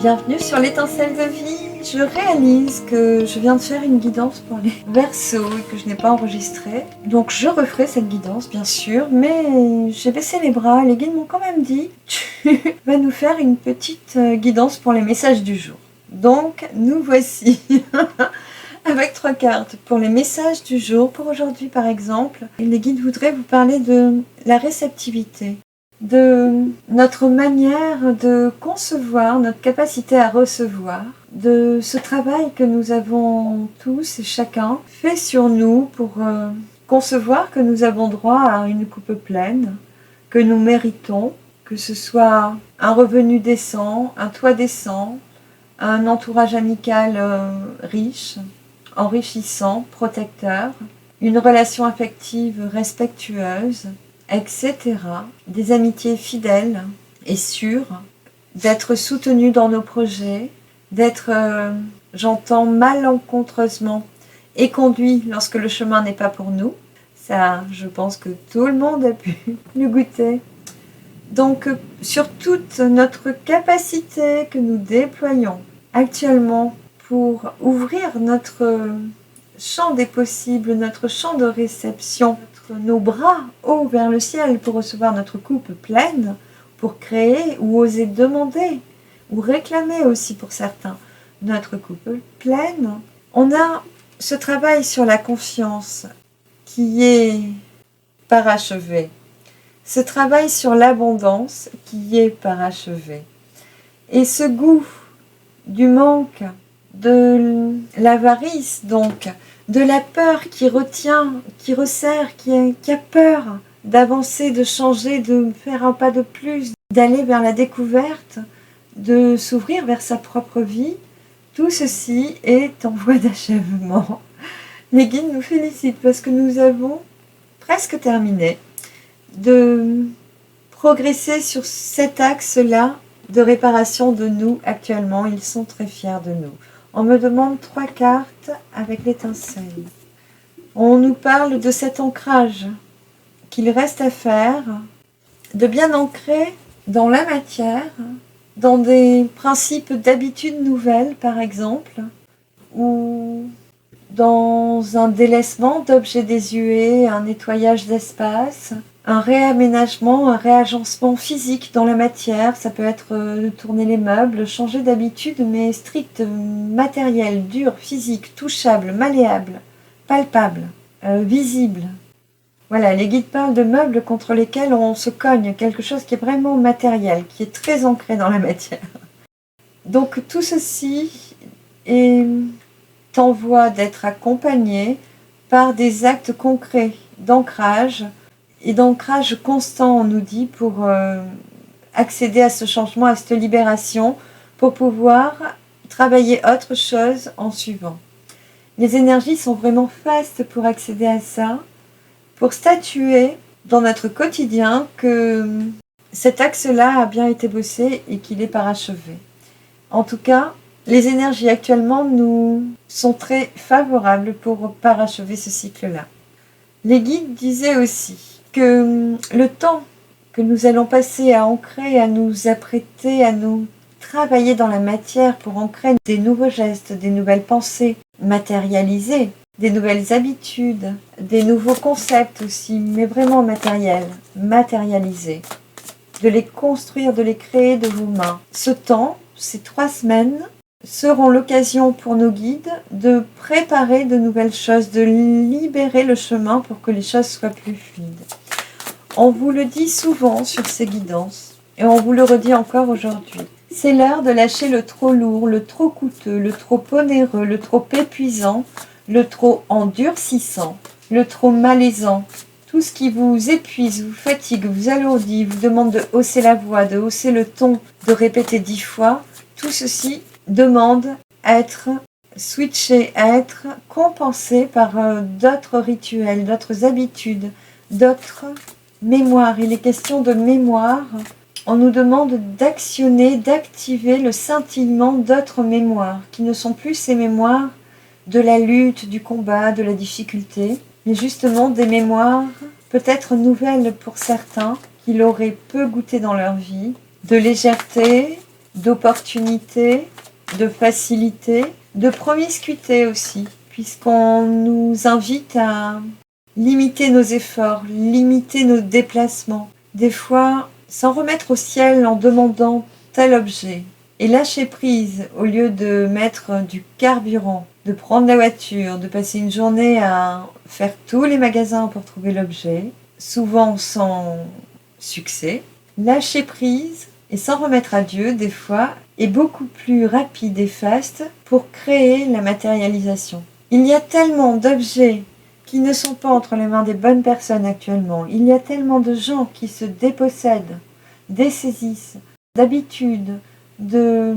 Bienvenue sur l'étincelle de vie. Je réalise que je viens de faire une guidance pour les Verseaux et que je n'ai pas enregistré. Donc je referai cette guidance bien sûr, mais j'ai baissé les bras. Les guides m'ont quand même dit tu vas nous faire une petite guidance pour les messages du jour. Donc nous voici avec 3 cartes pour les messages du jour. Pour aujourd'hui par exemple, les guides voudraient vous parler de la réceptivité, de notre manière de concevoir, notre capacité à recevoir, de ce travail que nous avons tous et chacun fait sur nous pour concevoir que nous avons droit à une coupe pleine, que nous méritons, que ce soit un revenu décent, un toit décent, un entourage amical riche, enrichissant, protecteur, une relation affective respectueuse, etc. Des amitiés fidèles et sûres, d'être soutenus dans nos projets, d'être, j'entends malencontreusement, éconduits lorsque le chemin n'est pas pour nous. Ça, je pense que tout le monde a pu le goûter. Donc, sur toute notre capacité que nous déployons actuellement pour ouvrir notre champ des possibles, notre champ de réception, nos bras hauts vers le ciel pour recevoir notre coupe pleine, pour créer ou oser demander, ou réclamer aussi pour certains, notre coupe pleine. On a ce travail sur la confiance qui est parachevé, ce travail sur l'abondance qui est parachevé, et ce goût du manque, de l'avarice donc, de la peur qui retient, qui resserre, qui a peur d'avancer, de changer, de faire un pas de plus, d'aller vers la découverte, de s'ouvrir vers sa propre vie. Tout ceci est en voie d'achèvement. Les guides nous félicitent parce que nous avons presque terminé de progresser sur cet axe-là de réparation de nous actuellement. Ils sont très fiers de nous. On me demande 3 cartes avec l'étincelle. On nous parle de cet ancrage qu'il reste à faire, de bien ancrer dans la matière, dans des principes d'habitudes nouvelles par exemple, ou dans un délaissement d'objets désuets, un nettoyage d'espace, un réaménagement, un réagencement physique dans la matière. Ça peut être de tourner les meubles, changer d'habitude, mais strict, matériel, dur, physique, touchable, malléable, palpable, visible. Voilà, les guides parlent de meubles contre lesquels on se cogne, quelque chose qui est vraiment matériel, qui est très ancré dans la matière. Donc tout ceci est en voie d'être accompagné par des actes concrets d'ancrage, et d'ancrage constant, on nous dit, pour accéder à ce changement, à cette libération, pour pouvoir travailler autre chose en suivant. Les énergies sont vraiment fastes pour accéder à ça, pour statuer dans notre quotidien que cet axe-là a bien été bossé et qu'il est parachevé. En tout cas, les énergies actuellement nous sont très favorables pour parachever ce cycle-là. Les guides disaient aussi que le temps que nous allons passer à ancrer, à nous apprêter, à nous travailler dans la matière pour ancrer des nouveaux gestes, des nouvelles pensées matérialisées, des nouvelles habitudes, des nouveaux concepts aussi, mais vraiment matériels, matérialisés, de les construire, de les créer de vos mains. Ce temps, ces 3 semaines, seront l'occasion pour nos guides de préparer de nouvelles choses, de libérer le chemin pour que les choses soient plus fluides. On vous le dit souvent sur ces guidances, et on vous le redit encore aujourd'hui. C'est l'heure de lâcher le trop lourd, le trop coûteux, le trop onéreux, le trop épuisant, le trop endurcissant, le trop malaisant. Tout ce qui vous épuise, vous fatigue, vous alourdit, vous demande de hausser la voix, de hausser le ton, de répéter 10 fois, tout ceci demande à être switché, à être compensé par d'autres rituels, d'autres habitudes, d'autres mémoires. Il est question de mémoire. On nous demande d'actionner, d'activer le scintillement d'autres mémoires, qui ne sont plus ces mémoires de la lutte, du combat, de la difficulté, mais justement des mémoires peut-être nouvelles pour certains, qui l'auraient peu goûté dans leur vie, de légèreté, d'opportunité, de facilité, de promiscuité aussi, puisqu'on nous invite à limiter nos efforts, limiter nos déplacements. Des fois, s'en remettre au ciel en demandant tel objet. Et lâcher prise, au lieu de mettre du carburant, de prendre la voiture, de passer une journée à faire tous les magasins pour trouver l'objet, souvent sans succès. Lâcher prise et s'en remettre à Dieu, des fois, est beaucoup plus rapide et faste pour créer la matérialisation. Il y a tellement d'objets qui ne sont pas entre les mains des bonnes personnes actuellement. Il y a tellement de gens qui se dépossèdent, dessaisissent, d'habitudes, de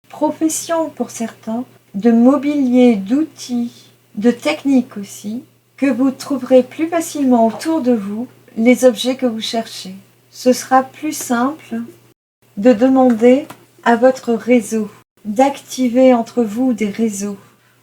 professions pour certains, de mobilier, d'outils, de techniques aussi, que vous trouverez plus facilement autour de vous les objets que vous cherchez. Ce sera plus simple de demander à votre réseau, d'activer entre vous des réseaux.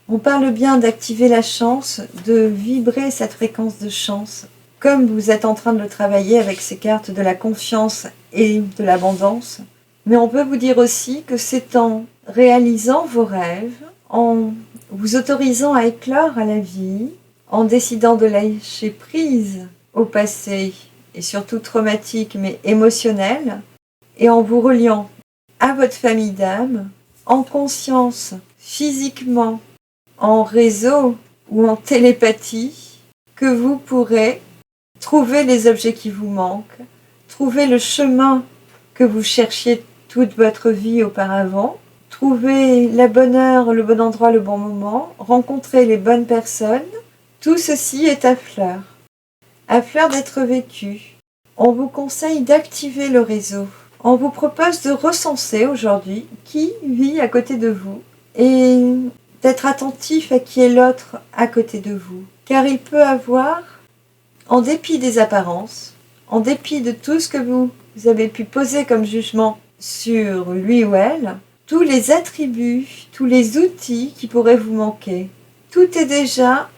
On parle bien d'activer la chance, de vibrer cette fréquence de chance, comme vous êtes en train de le travailler avec ces cartes de la confiance et de l'abondance. Mais on peut vous dire aussi que c'est en réalisant vos rêves, en vous autorisant à éclore à la vie, en décidant de lâcher prise au passé, et surtout traumatique mais émotionnel, et en vous reliant à votre famille d'âme, en conscience, physiquement, en réseau ou en télépathie, que vous pourrez trouver les objets qui vous manquent, trouver le chemin que vous cherchiez toute votre vie auparavant, trouver la bonne heure, le bon endroit, le bon moment, rencontrer les bonnes personnes. Tout ceci est à fleur d'être vécu. On vous conseille d'activer le réseau. On vous propose de recenser aujourd'hui qui vit à côté de vous et d'être attentif à qui est l'autre à côté de vous. Car il peut avoir, en dépit des apparences, en dépit de tout ce que vous avez pu poser comme jugement sur lui ou elle, tous les attributs, tous les outils qui pourraient vous manquer. Tout est déjà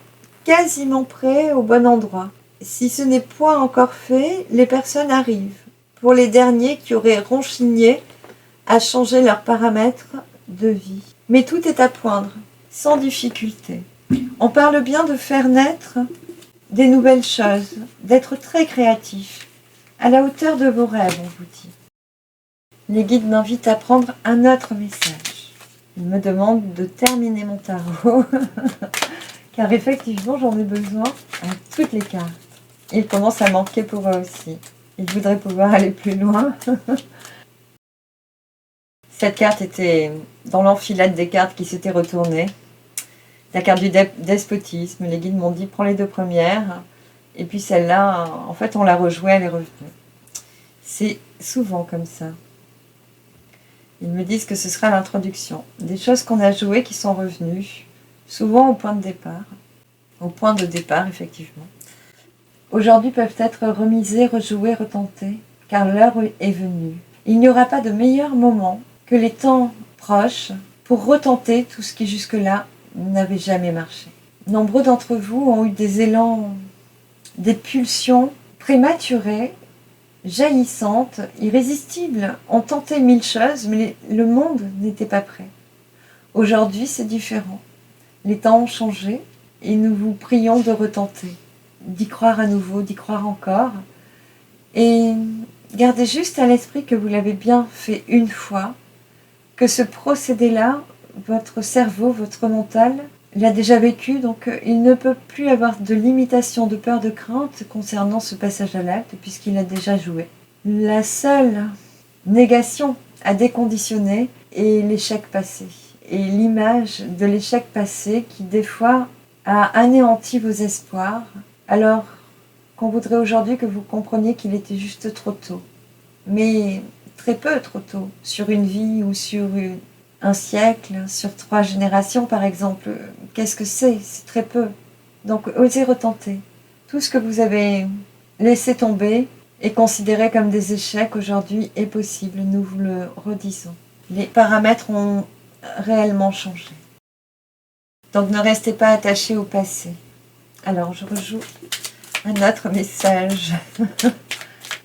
quasiment prêt au bon endroit. Si ce n'est point encore fait, les personnes arrivent. Pour les derniers qui auraient ronchigné à changer leurs paramètres de vie. Mais tout est à poindre, sans difficulté. On parle bien de faire naître des nouvelles choses, d'être très créatif, à la hauteur de vos rêves, on vous dit. Les guides m'invitent à prendre un autre message. Ils me demandent de terminer mon tarot, car effectivement j'en ai besoin à toutes les cartes. Il commence à manquer pour eux aussi. Ils voudraient pouvoir aller plus loin. Cette carte était dans l'enfilade des cartes qui s'étaient retournées. La carte du despotisme, les guides m'ont dit prends les deux premières. Et puis celle-là, en fait on l'a rejouée, elle est revenue. C'est souvent comme ça. Ils me disent que ce sera l'introduction. Des choses qu'on a jouées qui sont revenues, souvent au point de départ. Au point de départ, effectivement. Aujourd'hui peuvent être remisées, rejouées, retentées, car l'heure est venue. Il n'y aura pas de meilleur moment que les temps proches pour retenter tout ce qui jusque-là n'avait jamais marché. Nombreux d'entre vous ont eu des élans, des pulsions prématurées, jaillissantes, irrésistibles, ont tenté mille choses, mais le monde n'était pas prêt. Aujourd'hui, c'est différent. Les temps ont changé et nous vous prions de retenter, d'y croire à nouveau, d'y croire encore. Et gardez juste à l'esprit que vous l'avez bien fait une fois, que ce procédé-là, votre cerveau, votre mental, l'a déjà vécu, donc il ne peut plus avoir de limitation, de peur, de crainte concernant ce passage à l'acte, puisqu'il a déjà joué. La seule négation à déconditionner est l'échec passé, et l'image de l'échec passé qui, des fois, a anéanti vos espoirs, alors qu'on voudrait aujourd'hui que vous compreniez qu'il était juste trop tôt. Mais très peu trop tôt, sur une vie ou sur un siècle, sur 3 générations par exemple. Qu'est-ce que c'est? C'est très peu. Donc osez retenter. Tout ce que vous avez laissé tomber et considéré comme des échecs aujourd'hui est possible, nous vous le redisons. Les paramètres ont réellement changé. Donc ne restez pas attachés au passé. Alors je rejoue un autre message.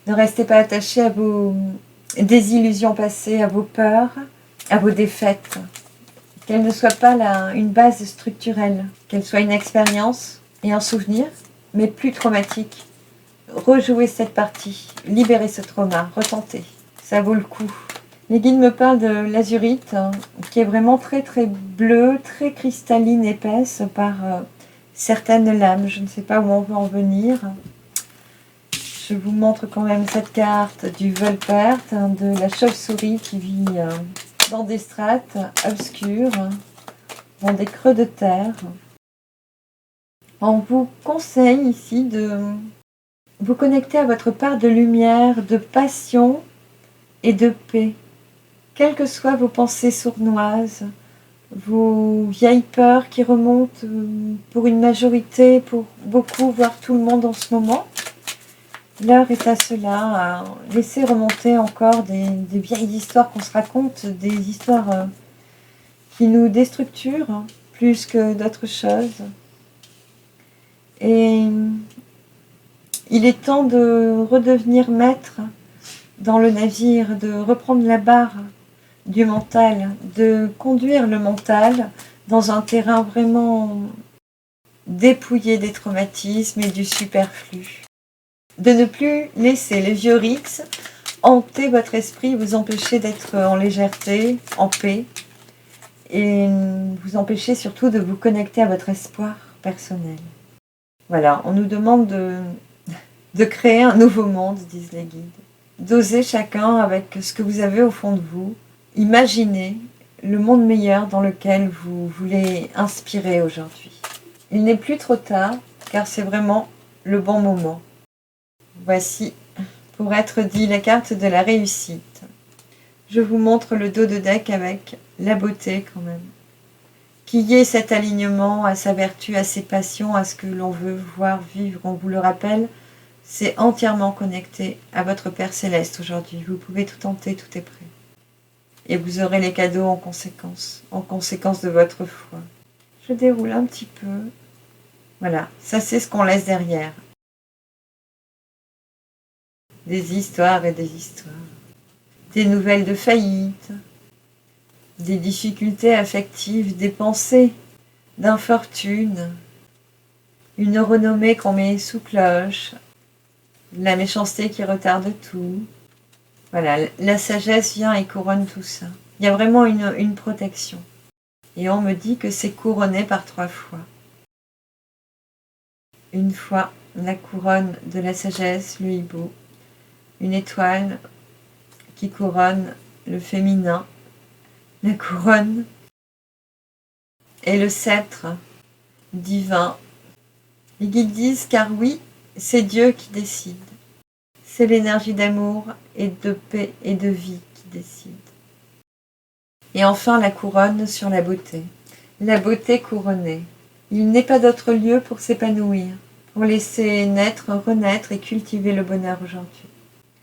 Ne restez pas attachés à vos des illusions passées, à vos peurs, à vos défaites. Qu'elle ne soit pas une base structurelle, qu'elle soit une expérience et un souvenir, mais plus traumatique. Rejouez cette partie, libérez ce trauma, retentez, ça vaut le coup. Les guides me parlent de l'azurite, qui est vraiment très très bleue, très cristalline, épaisse par certaines lames. Je ne sais pas où on veut en venir. Je vous montre quand même cette carte du Volpert, de la chauve-souris qui vit dans des strates obscures, dans des creux de terre. On vous conseille ici de vous connecter à votre part de lumière, de passion et de paix. Quelles que soient vos pensées sournoises, vos vieilles peurs qui remontent pour une majorité, pour beaucoup, voire tout le monde en ce moment, l'heure est à cela, à laisser remonter encore des vieilles histoires qu'on se raconte, des histoires qui nous déstructurent plus que d'autres choses. Et il est temps de redevenir maître dans le navire, de reprendre la barre du mental, de conduire le mental dans un terrain vraiment dépouillé des traumatismes et du superflu. De ne plus laisser les vieux rites hanter votre esprit, vous empêcher d'être en légèreté, en paix, et vous empêcher surtout de vous connecter à votre espoir personnel. Voilà, on nous demande de créer un nouveau monde, disent les guides. D'oser chacun avec ce que vous avez au fond de vous, imaginer le monde meilleur dans lequel vous voulez inspirer aujourd'hui. Il n'est plus trop tard, car c'est vraiment le bon moment. Voici, pour être dit, la carte de la réussite. Je vous montre le dos de deck avec la beauté quand même. Qu'il y ait cet alignement à sa vertu, à ses passions, à ce que l'on veut voir vivre, on vous le rappelle, c'est entièrement connecté à votre Père Céleste aujourd'hui. Vous pouvez tout tenter, tout est prêt. Et vous aurez les cadeaux en conséquence de votre foi. Je déroule un petit peu. Voilà, ça c'est ce qu'on laisse derrière. Des histoires et des histoires. Des nouvelles de faillite, des difficultés affectives, des pensées d'infortune, une renommée qu'on met sous cloche, la méchanceté qui retarde tout. Voilà, la sagesse vient et couronne tout ça. Il y a vraiment une protection. Et on me dit que c'est couronné par 3 fois. Une fois, la couronne de la sagesse, le hibou. Une étoile qui couronne le féminin. La couronne et le sceptre divin. Les guides disent car oui, c'est Dieu qui décide. C'est l'énergie d'amour et de paix et de vie qui décide. Et enfin la couronne sur la beauté. La beauté couronnée. Il n'est pas d'autre lieu pour s'épanouir, pour laisser naître, renaître et cultiver le bonheur aujourd'hui.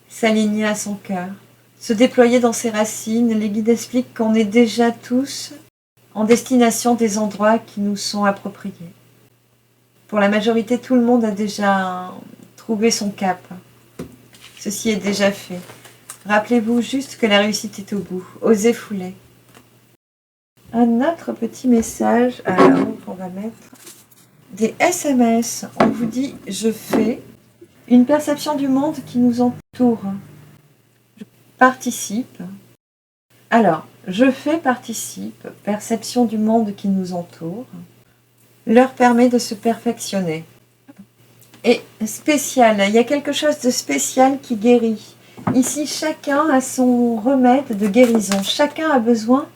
S'aligner à son cœur, se déployer dans ses racines. Les guides expliquent qu'on est déjà tous en destination des endroits qui nous sont appropriés. Pour la majorité, tout le monde a déjà trouvé son cap. Ceci est déjà fait. Rappelez-vous juste que la réussite est au bout. Osez fouler. Un autre petit message, alors on va mettre des SMS. On vous dit « je fais » une perception du monde qui nous entoure. Je participe. Alors, je fais participe, perception du monde qui nous entoure, leur permet de se perfectionner. Et spécial, il y a quelque chose de spécial qui guérit. Ici, chacun a son remède de guérison. Chacun a besoin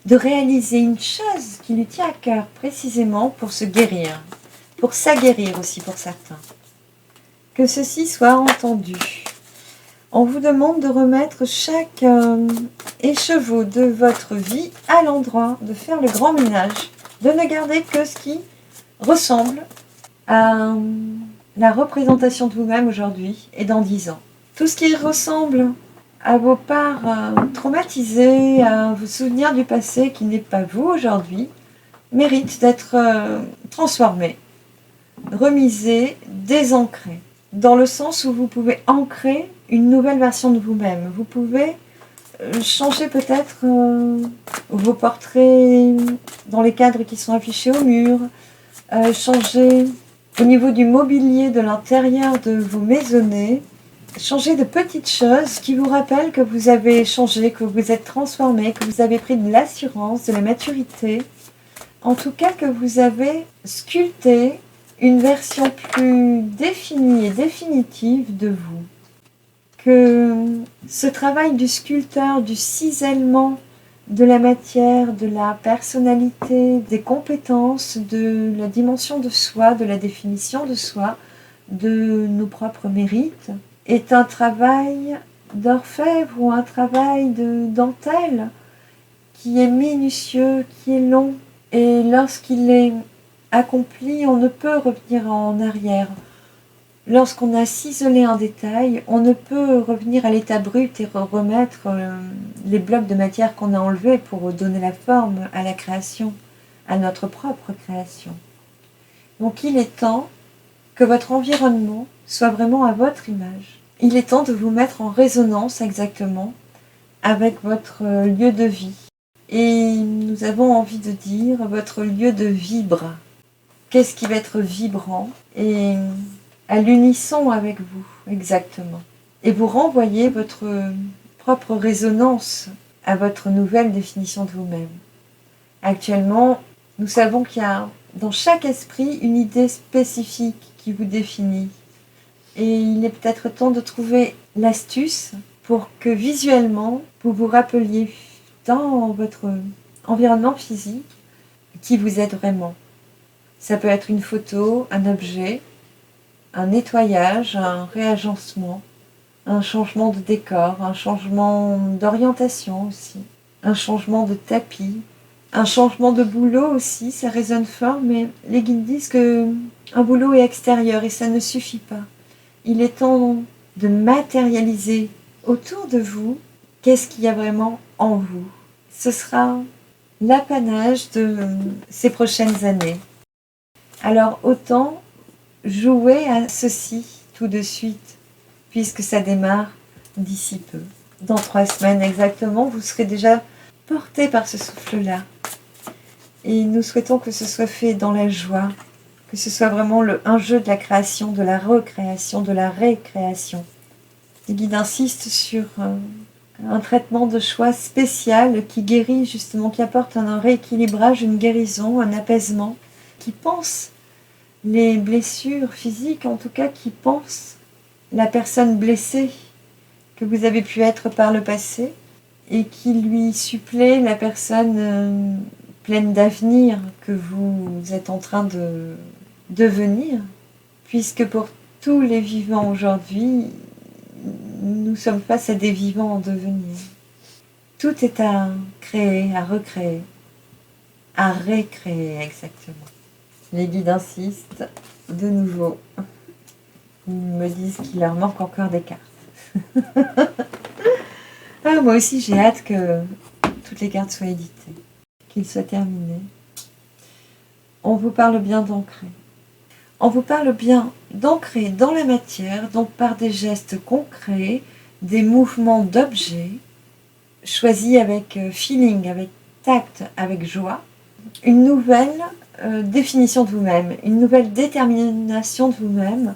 de réaliser une chose qui lui tient à cœur précisément pour se guérir, pour s'aguerrir aussi pour certains. Que ceci soit entendu. On vous demande de remettre chaque écheveau de votre vie à l'endroit, de faire le grand ménage, de ne garder que ce qui ressemble à la représentation de vous-même aujourd'hui et dans 10 ans. Tout ce qui ressemble à vos parts traumatisées, à vos souvenirs du passé qui n'est pas vous aujourd'hui, mérite d'être transformé, remisé, désancré, dans le sens où vous pouvez ancrer une nouvelle version de vous-même. Vous pouvez changer peut-être vos portraits dans les cadres qui sont affichés au mur, changer au niveau du mobilier de l'intérieur de vos maisonnées, changer de petites choses qui vous rappellent que vous avez changé, que vous êtes transformé, que vous avez pris de l'assurance, de la maturité. En tout cas, que vous avez sculpté une version plus définie et définitive de vous. Que ce travail du sculpteur, du cisèlement de la matière, de la personnalité, des compétences, de la dimension de soi, de la définition de soi, de nos propres mérites, est un travail d'orfèvre ou un travail de dentelle qui est minutieux, qui est long. Et lorsqu'il est accompli, on ne peut revenir en arrière. Lorsqu'on a ciselé un détail, on ne peut revenir à l'état brut et remettre les blocs de matière qu'on a enlevés pour donner la forme à la création, à notre propre création. Donc il est temps que votre environnement soit vraiment à votre image. Il est temps de vous mettre en résonance exactement avec votre lieu de vie. Et nous avons envie de dire votre lieu de vibre. Qu'est-ce qui va être vibrant et à l'unisson avec vous, exactement. Et vous renvoyez votre propre résonance à votre nouvelle définition de vous-même. Actuellement, nous savons qu'il y a dans chaque esprit une idée spécifique qui vous définit. Et il est peut-être temps de trouver l'astuce pour que visuellement, vous vous rappeliez dans votre environnement physique qui vous êtes vraiment. Ça peut être une photo, un objet, un nettoyage, un réagencement, un changement de décor, un changement d'orientation aussi, un changement de tapis, un changement de boulot aussi, ça résonne fort, mais les guides disent que un boulot est extérieur et ça ne suffit pas. Il est temps de matérialiser autour de vous qu'est-ce qu'il y a vraiment en vous. Ce sera l'apanage de ces prochaines années. Alors autant jouer à ceci tout de suite, puisque ça démarre d'ici peu. Dans 3 semaines exactement, vous serez déjà porté par ce souffle-là. Et nous souhaitons que ce soit fait dans la joie, que ce soit vraiment un jeu de la création, de la recréation, de la récréation. Les guides insistent sur un traitement de choix spécial qui guérit justement, qui apporte un rééquilibrage, une guérison, un apaisement, qui pense les blessures physiques, en tout cas qui pense la personne blessée que vous avez pu être par le passé et qui lui supplée la personne pleine d'avenir que vous êtes en train de devenir, puisque pour tous les vivants aujourd'hui, nous sommes face à des vivants en devenir. Tout est à créer, à recréer, à récréer exactement. Les guides insistent de nouveau. Ils me disent qu'il leur manque encore des cartes. Ah, moi aussi j'ai hâte que toutes les cartes soient éditées, qu'ils soient terminés. On vous parle bien d'ancrer. On vous parle bien d'ancrer dans la matière, donc par des gestes concrets, des mouvements d'objets, choisis avec feeling, avec tact, avec joie. Une nouvelle définition de vous-même, une nouvelle détermination de vous-même,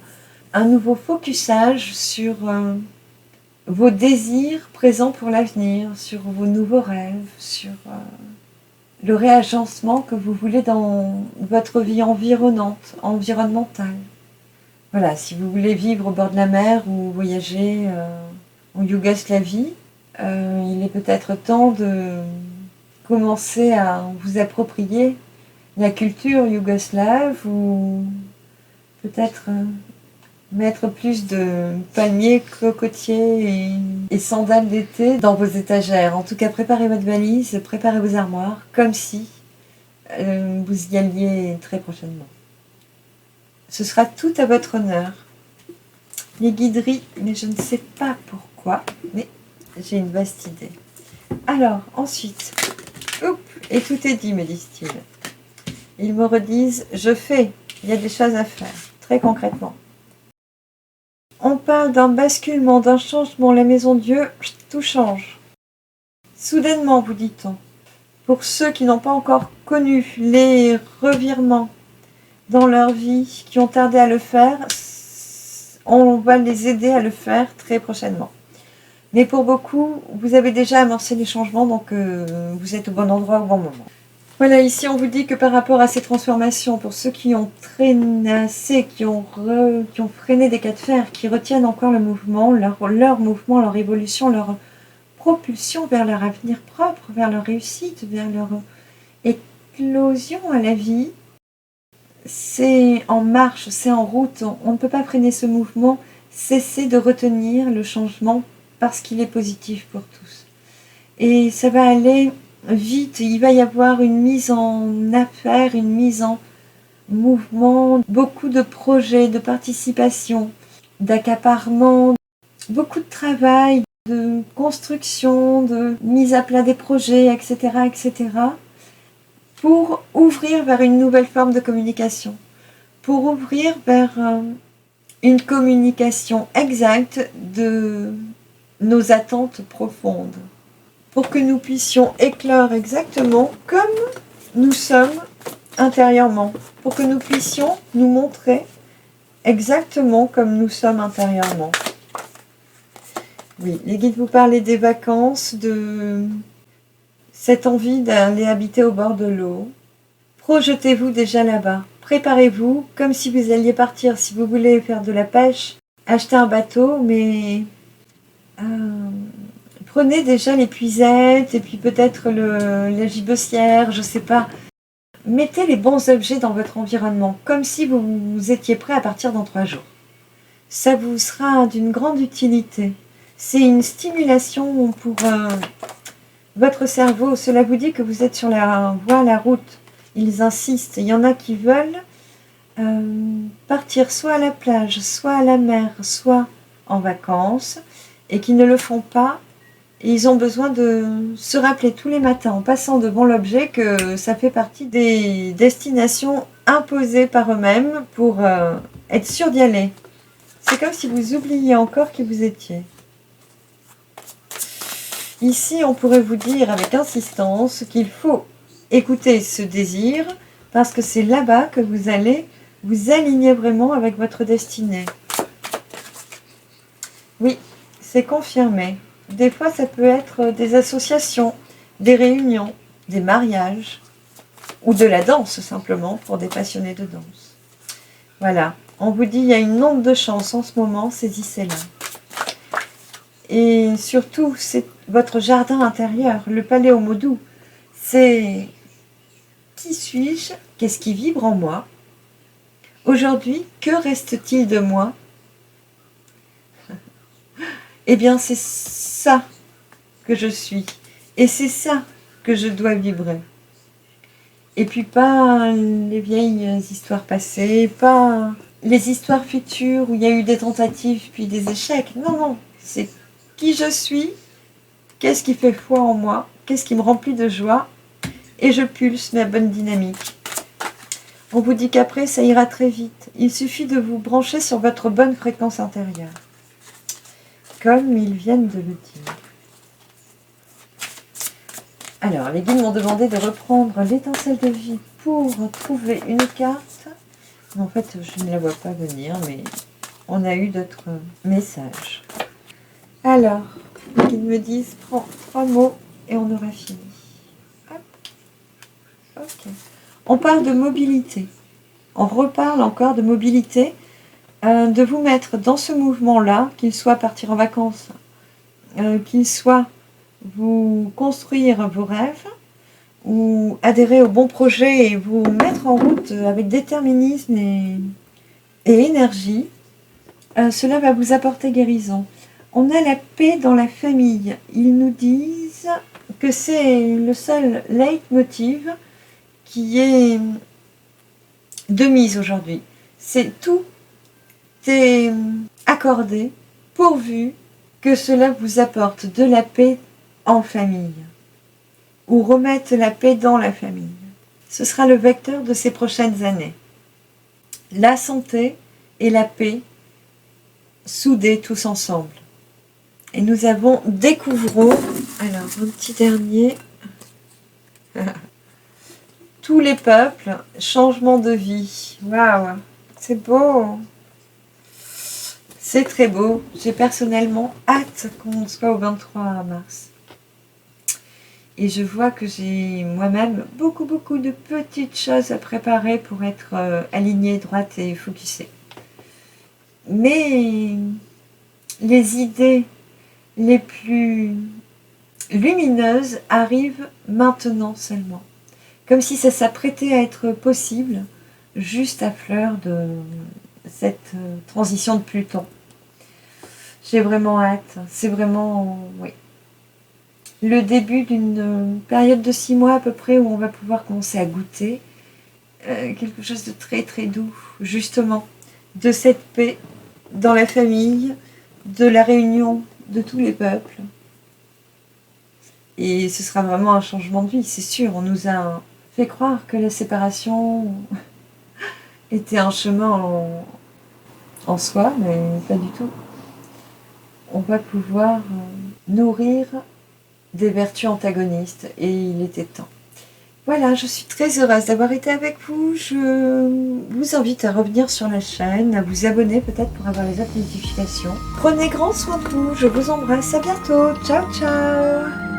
un nouveau focusage sur vos désirs présents pour l'avenir, sur vos nouveaux rêves, sur le réagencement que vous voulez dans votre vie environnementale. Voilà, si vous voulez vivre au bord de la mer ou voyager en Yougoslavie, il est peut-être temps de commencer à vous approprier la culture yougoslave ou peut-être mettre plus de palmiers, cocotiers et sandales d'été dans vos étagères. En tout cas, préparez votre valise, préparez vos armoires, comme si vous y alliez très prochainement. Ce sera tout à votre honneur. Les guideries, mais je ne sais pas pourquoi, mais j'ai une vaste idée. Alors, ensuite, et tout est dit, me disent-ils. Ils me redisent, je fais, il y a des choses à faire, très concrètement. On parle d'un basculement, d'un changement. La maison Dieu, tout change. Soudainement, vous dit-on. Pour ceux qui n'ont pas encore connu les revirements dans leur vie, qui ont tardé à le faire, on va les aider à le faire très prochainement. Mais pour beaucoup, vous avez déjà amorcé les changements, donc vous êtes au bon endroit au bon moment. Voilà, ici on vous dit que par rapport à ces transformations, pour ceux qui ont traînassé, qui ont freiné des cas de fer, qui retiennent encore le mouvement, leur mouvement, leur évolution, leur propulsion vers leur avenir propre, vers leur réussite, vers leur éclosion à la vie, c'est en marche, c'est en route, on ne peut pas freiner ce mouvement, cessez de retenir le changement parce qu'il est positif pour tous. Et ça va aller vite, il va y avoir une mise en affaire, une mise en mouvement, beaucoup de projets, de participation, d'accaparement, beaucoup de travail, de construction, de mise à plat des projets, etc., etc., pour ouvrir vers une nouvelle forme de communication, pour ouvrir vers une communication exacte de nos attentes profondes, pour que nous puissions éclore exactement comme nous sommes intérieurement, pour que nous puissions nous montrer exactement comme nous sommes intérieurement. Oui, les guides vous parlaient des vacances, de cette envie d'aller habiter au bord de l'eau. Projetez-vous déjà là-bas. Préparez-vous comme si vous alliez partir. Si vous voulez faire de la pêche, achetez un bateau, mais prenez déjà l'épuisette et puis peut-être la gibecière, je ne sais pas. Mettez les bons objets dans votre environnement, comme si vous étiez prêt à partir dans 3 jours. Ça vous sera d'une grande utilité. C'est une stimulation pour votre cerveau. Cela vous dit que vous êtes sur la voie, la route. Ils insistent. Il y en a qui veulent partir soit à la plage, soit à la mer, soit en vacances, et qui ne le font pas. Et ils ont besoin de se rappeler tous les matins, en passant devant l'objet, que ça fait partie des destinations imposées par eux-mêmes pour être sûr d'y aller. C'est comme si vous oubliez encore qui vous étiez. Ici, on pourrait vous dire avec insistance qu'il faut écouter ce désir, parce que c'est là-bas que vous allez vous aligner vraiment avec votre destinée. Oui, c'est confirmé. Des fois, ça peut être des associations, des réunions, des mariages, ou de la danse, simplement, pour des passionnés de danse. Voilà, on vous dit, il y a une onde de chance en ce moment, saisissez-la. Et surtout, c'est votre jardin intérieur, le palais au mot doux. C'est qui suis-je? Qu'est-ce qui vibre en moi? Aujourd'hui, que reste-t-il de moi? Eh bien, c'est ça que je suis. Et c'est ça que je dois vibrer. Et puis pas les vieilles histoires passées, pas les histoires futures où il y a eu des tentatives puis des échecs. Non, non, c'est qui je suis, qu'est-ce qui fait foi en moi, qu'est-ce qui me remplit de joie, et je pulse ma bonne dynamique. On vous dit qu'après, ça ira très vite. Il suffit de vous brancher sur votre bonne fréquence intérieure. Comme ils viennent de le dire. Alors, les guides m'ont demandé de reprendre l'étincelle de vie pour trouver une carte. En fait, je ne la vois pas venir, mais on a eu d'autres messages. Alors, les guides me disent, prends 3 mots et on aura fini. Hop. Ok. On parle de mobilité. On reparle encore de mobilité. De vous mettre dans ce mouvement-là, qu'il soit partir en vacances, qu'il soit vous construire vos rêves, ou adhérer au bon projet et vous mettre en route avec déterminisme et énergie, cela va vous apporter guérison. On a la paix dans la famille. Ils nous disent que c'est le seul leitmotiv qui est de mise aujourd'hui. C'est tout est accordé pourvu que cela vous apporte de la paix en famille ou remette la paix dans la famille. Ce sera le vecteur de ces prochaines années. La santé et la paix soudés tous ensemble. Et nous avons Découvrons, alors un petit dernier, tous les peuples, changement de vie. Waouh, c'est beau, c'est très beau. J'ai personnellement hâte qu'on soit au 23 mars. Et je vois que j'ai moi-même beaucoup de petites choses à préparer pour être alignée, droite et focusée. Mais les idées les plus lumineuses arrivent maintenant seulement. Comme si ça s'apprêtait à être possible, juste à fleur de cette transition de Pluton. J'ai vraiment hâte. C'est vraiment, oui, le début d'une période de 6 mois à peu près où on va pouvoir commencer à goûter quelque chose de très doux, justement, de cette paix dans la famille, de la réunion de tous les peuples. Et ce sera vraiment un changement de vie, c'est sûr. On nous a fait croire que la séparation était un chemin en soi, mais pas du tout. On va pouvoir nourrir des vertus antagonistes et il était temps. Voilà, je suis très heureuse d'avoir été avec vous. Je vous invite à revenir sur la chaîne, à vous abonner peut-être pour avoir les autres notifications. Prenez grand soin de vous, je vous embrasse, à bientôt, ciao ciao.